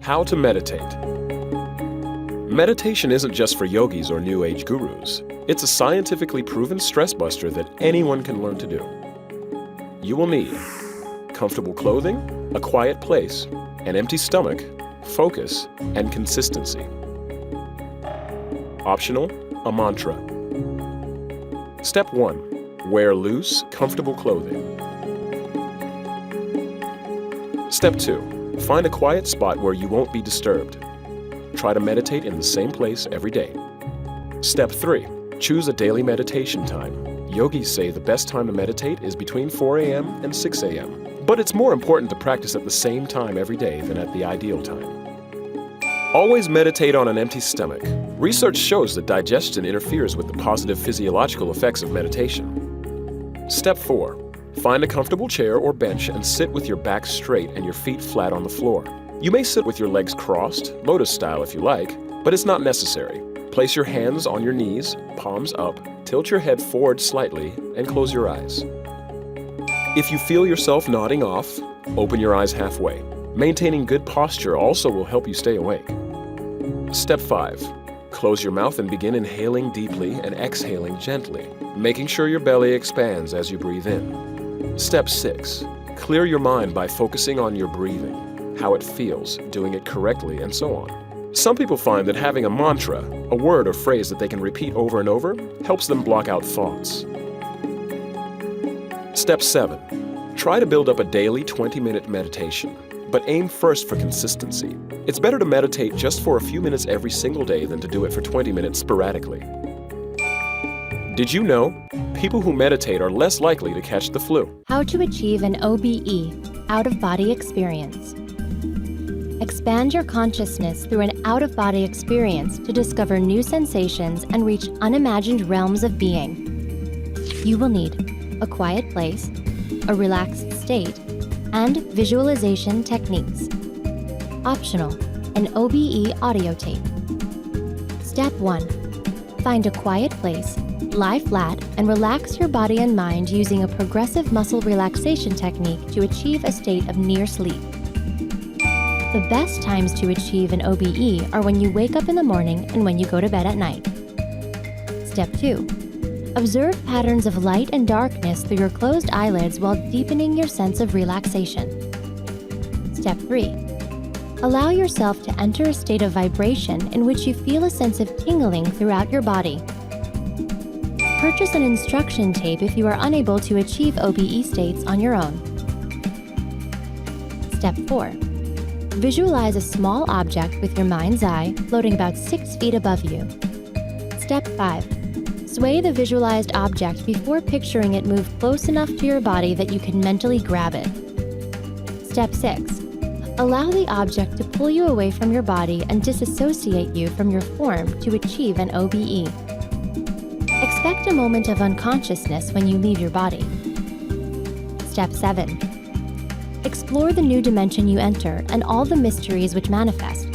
How to meditate. Meditation isn't just for yogis or New Age gurus. It's a scientifically proven stress buster that anyone can learn to do. You will need comfortable clothing, a quiet place, an empty stomach, focus, and consistency. Optional, a mantra. Step 1. Wear loose, comfortable clothing. Step 2. Find a quiet spot where you won't be disturbed. Try to meditate in the same place every day. Step 3. Choose a daily meditation time. Yogis say the best time to meditate is between 4 a.m. and 6 a.m. But it's more important to practice at the same time every day than at the ideal time. Always meditate on an empty stomach. Research shows that digestion interferes with the positive physiological effects of meditation. Step 4. Find a comfortable chair or bench and sit with your back straight and your feet flat on the floor. You may sit with your legs crossed, lotus style if you like, but it's not necessary. Place your hands on your knees, palms up, tilt your head forward slightly, and close your eyes. If you feel yourself nodding off, open your eyes halfway. Maintaining good posture also will help you stay awake. Step 5. Close your mouth and begin inhaling deeply and exhaling gently, making sure your belly expands as you breathe in. Step 6. Clear your mind by focusing on your breathing, how it feels, doing it correctly, and so on. Some people find that having a mantra, a word or phrase that they can repeat over and over, helps them block out thoughts. Step 7. Try to build up a daily 20-minute meditation, but aim first for consistency. It's better to meditate just for a few minutes every single day than to do it for 20 minutes sporadically. Did you know? People who meditate are less likely to catch the flu. How to achieve an OBE, out-of-body experience. Expand your consciousness through an out-of-body experience to discover new sensations and reach unimagined realms of being. You will need a quiet place, a relaxed state, and visualization techniques. Optional, an OBE audio tape. Step 1. Find a quiet place, lie flat, and relax your body and mind using a progressive muscle relaxation technique to achieve a state of near sleep. The best times to achieve an OBE are when you wake up in the morning and when you go to bed at night. Step 2. Observe patterns of light and darkness through your closed eyelids while deepening your sense of relaxation. Step 3. Allow yourself to enter a state of vibration in which you feel a sense of tingling throughout your body. Purchase an instruction tape if you are unable to achieve OBE states on your own. Step 4. Visualize a small object with your mind's eye floating about 6 feet above you. Step 5. Sway the visualized object before picturing it move close enough to your body that you can mentally grab it. Step 6. Allow the object to pull you away from your body and disassociate you from your form to achieve an OBE. Expect a moment of unconsciousness when you leave your body. Step 7. Explore the new dimension you enter and all the mysteries which manifest.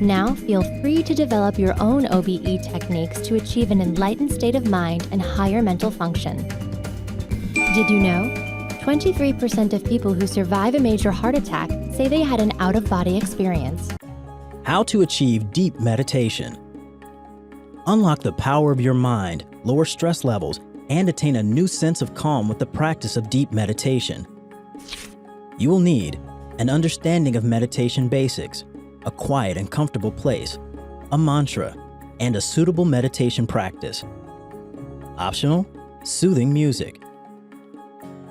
Now feel free to develop your own OBE techniques to achieve an enlightened state of mind and higher mental function. Did you know? 23% of people who survive a major heart attack say they had an out-of-body experience. How to achieve deep meditation. Unlock the power of your mind, lower stress levels, and attain a new sense of calm with the practice of deep meditation. You will need an understanding of meditation basics, a quiet and comfortable place, a mantra, and a suitable meditation practice. Optional, soothing music.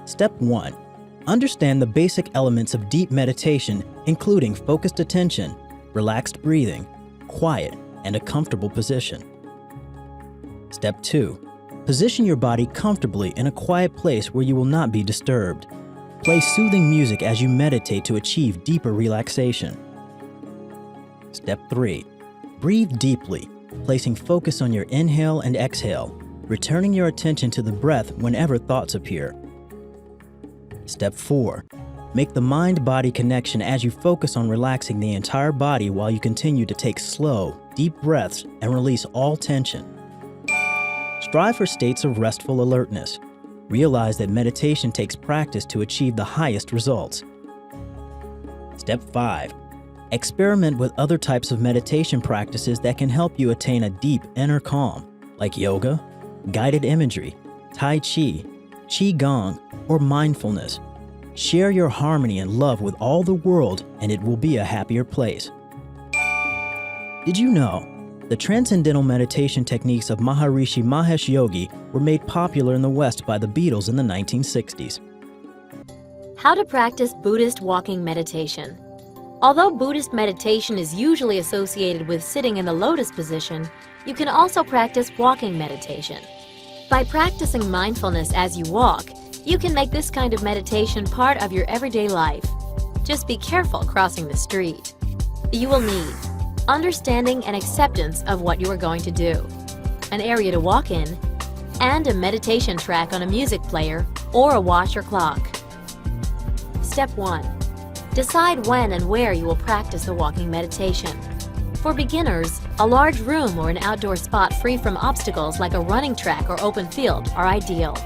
Step 1. Understand the basic elements of deep meditation, including focused attention, relaxed breathing, quiet, and a comfortable position. Step 2. Position your body comfortably in a quiet place where you will not be disturbed. Play soothing music as you meditate to achieve deeper relaxation. Step 3. Breathe deeply, placing focus on your inhale and exhale, returning your attention to the breath whenever thoughts appear. Step 4. Make the mind-body connection as you focus on relaxing the entire body while you continue to take slow, deep breaths and release all tension. Strive for states of restful alertness. Realize that meditation takes practice to achieve the highest results. Step 5. Experiment with other types of meditation practices that can help you attain a deep inner calm, like yoga, guided imagery, tai chi, qigong, or mindfulness. Share your harmony and love with all the world, and it will be a happier place. Did you know? The transcendental meditation techniques of Maharishi Mahesh Yogi were made popular in the West by the Beatles in the 1960s. How to practice Buddhist walking meditation. Although Buddhist meditation is usually associated with sitting in the lotus position, you can also practice walking meditation. By practicing mindfulness as you walk, you can make this kind of meditation part of your everyday life. Just be careful crossing the street. You will need understanding and acceptance of what you are going to do, an area to walk in, and a meditation track on a music player or a watch or clock. Step 1. Decide when and where you will practice the walking meditation. For beginners, a large room or an outdoor spot free from obstacles like a running track or open field are ideal.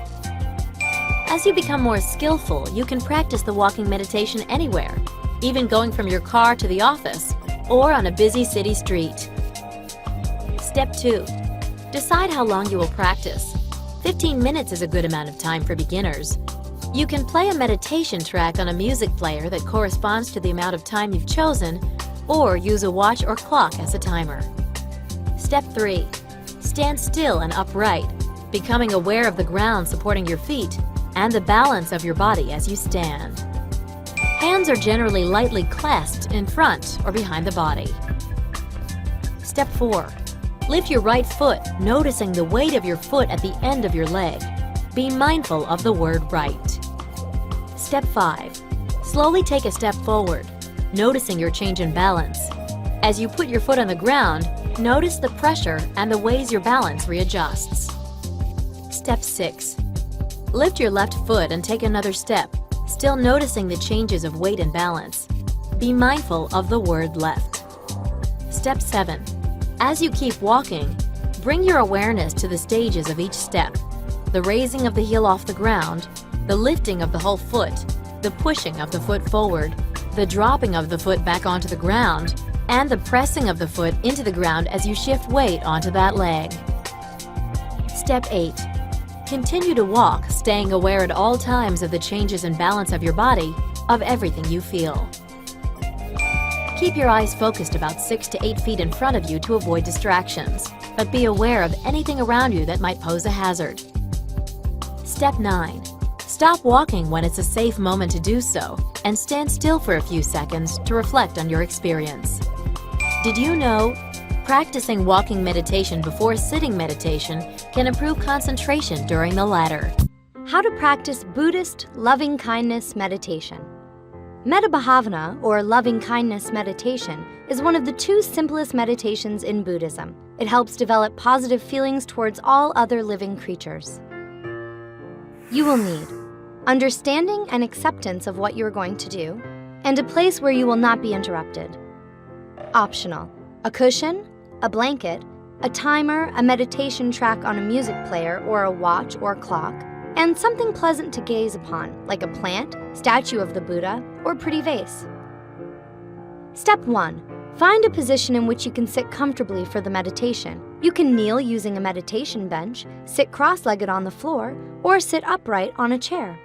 As you become more skillful, you can practice the walking meditation anywhere, even going from your car to the office or on a busy city street. Step 2. Decide how long you will practice. 15 minutes is a good amount of time for beginners. You can play a meditation track on a music player that corresponds to the amount of time you've chosen, or use a watch or clock as a timer. Step 3. Stand still and upright, becoming aware of the ground supporting your feet and the balance of your body as you stand. Hands are generally lightly clasped in front or behind the body. Step 4. Lift your right foot, noticing the weight of your foot at the end of your leg. Be mindful of the word right. Step 5. Slowly take a step forward, noticing your change in balance. As you put your foot on the ground, notice the pressure and the ways your balance readjusts. Step 6. Lift your left foot and take another step, still noticing the changes of weight and balance. Be mindful of the word left. Step 7. As you keep walking, bring your awareness to the stages of each step. The raising of the heel off the ground, the lifting of the whole foot, the pushing of the foot forward, the dropping of the foot back onto the ground, and the pressing of the foot into the ground as you shift weight onto that leg. Step 8. Continue to walk, staying aware at all times of the changes in balance of your body, of everything you feel. Keep your eyes focused about 6 to 8 feet in front of you to avoid distractions, but be aware of anything around you that might pose a hazard. Step 9. Stop walking when it's a safe moment to do so, and stand still for a few seconds to reflect on your experience. Did you know? Practicing walking meditation before sitting meditation can improve concentration during the latter. How to practice Buddhist loving-kindness meditation. Metta Bhavana, or loving-kindness meditation, is one of the 2 simplest meditations in Buddhism. It helps develop positive feelings towards all other living creatures. You will need understanding and acceptance of what you are going to do, and a place where you will not be interrupted. Optional: a cushion, a blanket, a timer, a meditation track on a music player or a watch or clock, and something pleasant to gaze upon, like a plant, statue of the Buddha, or pretty vase. Step 1. Find a position in which you can sit comfortably for the meditation. You can kneel using a meditation bench, sit cross-legged on the floor, or sit upright on a chair.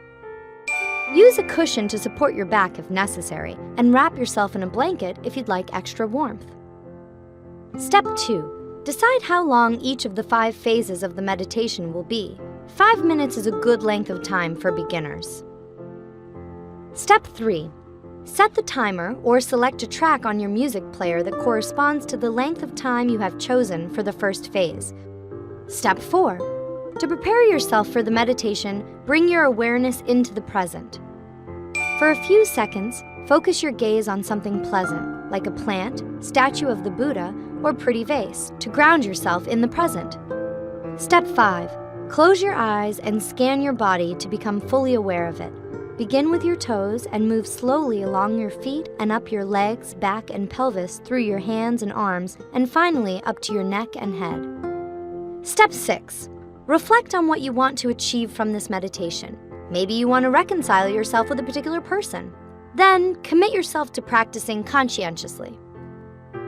Use a cushion to support your back if necessary, and wrap yourself in a blanket if you'd like extra warmth. Step 2. Decide how long each of the 5 phases of the meditation will be. 5 minutes is a good length of time for beginners. Step 3. Set the timer or select a track on your music player that corresponds to the length of time you have chosen for the first phase. Step 4. To prepare yourself for the meditation, bring your awareness into the present. For a few seconds, focus your gaze on something pleasant, like a plant, statue of the Buddha, or pretty vase, to ground yourself in the present. Step 5. Close your eyes and scan your body to become fully aware of it. Begin with your toes and move slowly along your feet and up your legs, back, and pelvis through your hands and arms, and finally up to your neck and head. Step 6. Reflect on what you want to achieve from this meditation. Maybe you want to reconcile yourself with a particular person. Then, commit yourself to practicing conscientiously.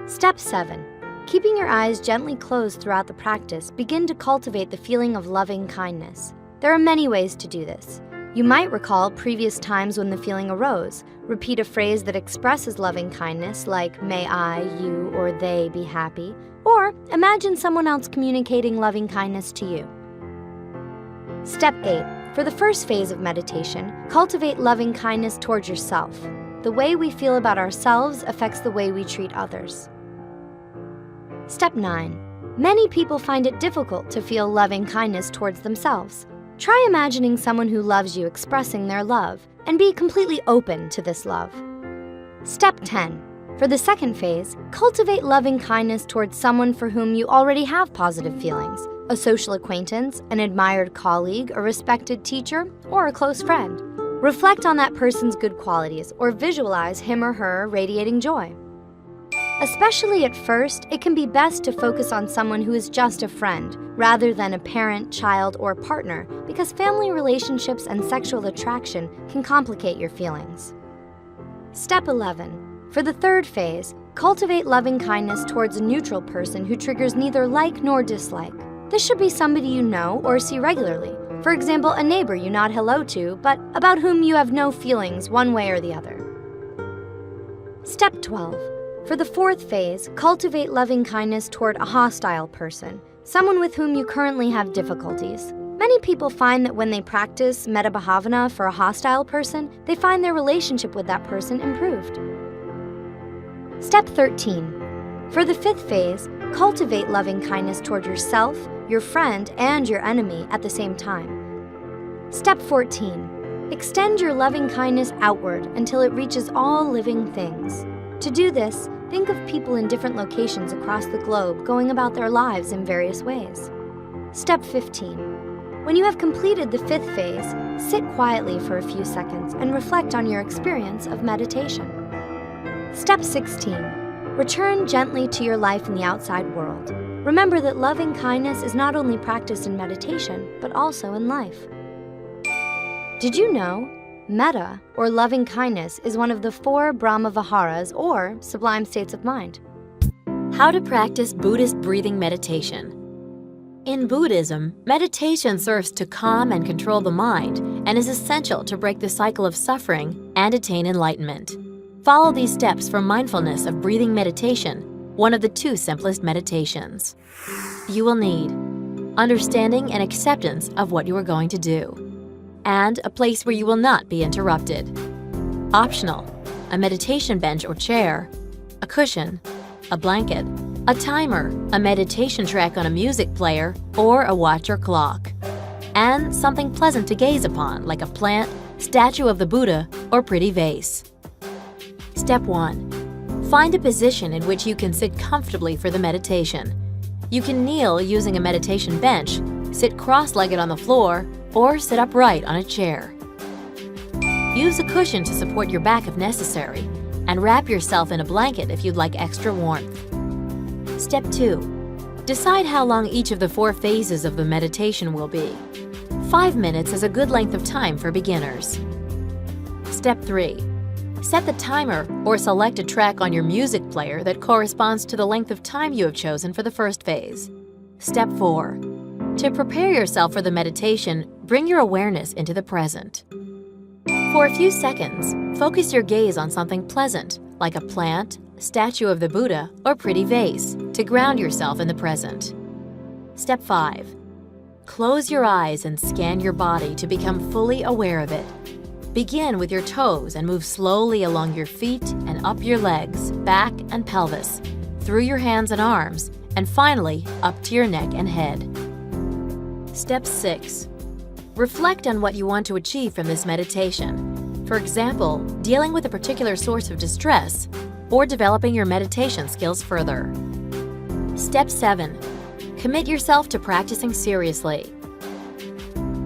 Step 7. Keeping your eyes gently closed throughout the practice, begin to cultivate the feeling of loving kindness. There are many ways to do this. You might recall previous times when the feeling arose. Repeat a phrase that expresses loving kindness, like, may I, you, or they be happy. Or imagine someone else communicating loving kindness to you. Step 8. For the first phase of meditation, cultivate loving kindness towards yourself. The way we feel about ourselves affects the way we treat others. Step 9. Many people find it difficult to feel loving kindness towards themselves. Try imagining someone who loves you expressing their love, and be completely open to this love. Step 10. For the second phase, cultivate loving kindness towards someone for whom you already have positive feelings, a social acquaintance, an admired colleague, a respected teacher, or a close friend. Reflect on that person's good qualities or visualize him or her radiating joy. Especially at first, it can be best to focus on someone who is just a friend, rather than a parent, child, or partner, because family relationships and sexual attraction can complicate your feelings. Step 11. For the third phase, cultivate loving kindness towards a neutral person who triggers neither like nor dislike. This should be somebody you know or see regularly. For example, a neighbor you nod hello to, but about whom you have no feelings one way or the other. Step 12. For the fourth phase, cultivate loving kindness toward a hostile person, someone with whom you currently have difficulties. Many people find that when they practice metta bhavana for a hostile person, they find their relationship with that person improved. Step 13. For the fifth phase, cultivate loving kindness toward yourself, your friend, and your enemy at the same time. Step 14. Extend your loving kindness outward until it reaches all living things. To do this, think of people in different locations across the globe going about their lives in various ways. Step 15. When you have completed the fifth phase, sit quietly for a few seconds and reflect on your experience of meditation. Step 16. Return gently to your life in the outside world. Remember that loving kindness is not only practiced in meditation, but also in life. Did you know? Metta, or loving kindness, is one of the 4 Brahma Viharas, or sublime states of mind. How to practice Buddhist breathing meditation. In Buddhism, meditation serves to calm and control the mind and is essential to break the cycle of suffering and attain enlightenment. Follow these steps for mindfulness of breathing meditation, one of the 2 simplest meditations. You will need understanding and acceptance of what you are going to do, and a place where you will not be interrupted. Optional: a meditation bench or chair, a cushion, a blanket, a timer, a meditation track on a music player, or a watch or clock. And something pleasant to gaze upon, like a plant, statue of the Buddha, or pretty vase. Step 1. Find a position in which you can sit comfortably for the meditation. You can kneel using a meditation bench, sit cross-legged on the floor, or sit upright on a chair. Use a cushion to support your back if necessary, and wrap yourself in a blanket if you'd like extra warmth. Step 2. Decide how long each of the 4 phases of the meditation will be. 5 minutes is a good length of time for beginners. Step 3. Set the timer or select a track on your music player that corresponds to the length of time you have chosen for the first phase. Step 4. To prepare yourself for the meditation, bring your awareness into the present. For a few seconds, focus your gaze on something pleasant, like a plant, statue of the Buddha, or pretty vase, to ground yourself in the present. Step 5. Close your eyes and scan your body to become fully aware of it. Begin with your toes and move slowly along your feet and up your legs, back and pelvis, through your hands and arms, and finally up to your neck and head. Step 6. Reflect on what you want to achieve from this meditation. For example, dealing with a particular source of distress or developing your meditation skills further. Step 7. Commit yourself to practicing seriously.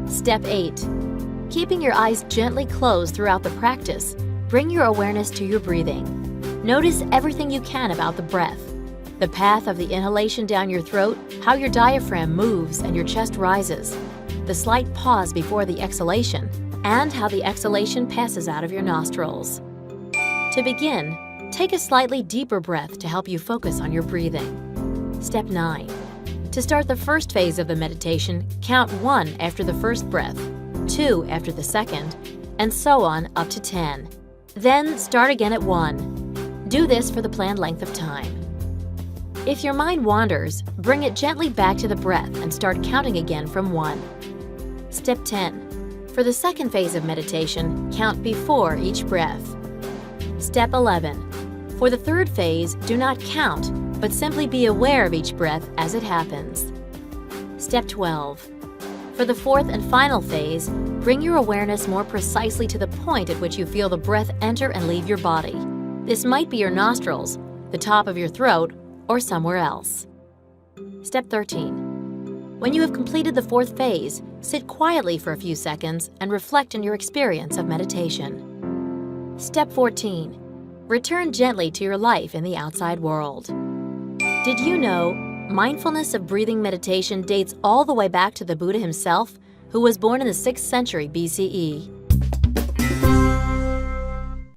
Step 8. Keeping your eyes gently closed throughout the practice, bring your awareness to your breathing. Notice everything you can about the breath, the path of the inhalation down your throat, how your diaphragm moves and your chest rises, the slight pause before the exhalation, and how the exhalation passes out of your nostrils. To begin, take a slightly deeper breath to help you focus on your breathing. Step 9. To start the first phase of the meditation, count 1 after the first breath, 2 after the second, and so on up to 10. Then start again at 1. Do this for the planned length of time. If your mind wanders, bring it gently back to the breath and start counting again from 1. Step 10. For the second phase of meditation, count before each breath. Step 11. For the third phase, do not count, but simply be aware of each breath as it happens. Step 12. For the fourth and final phase, bring your awareness more precisely to the point at which you feel the breath enter and leave your body. This might be your nostrils, the top of your throat, or somewhere else. Step 13. When you have completed the fourth phase, sit quietly for a few seconds and reflect on your experience of meditation. Step 14. Return gently to your life in the outside world. Did you know mindfulness of breathing meditation dates all the way back to the Buddha himself, who was born in the 6th century BCE?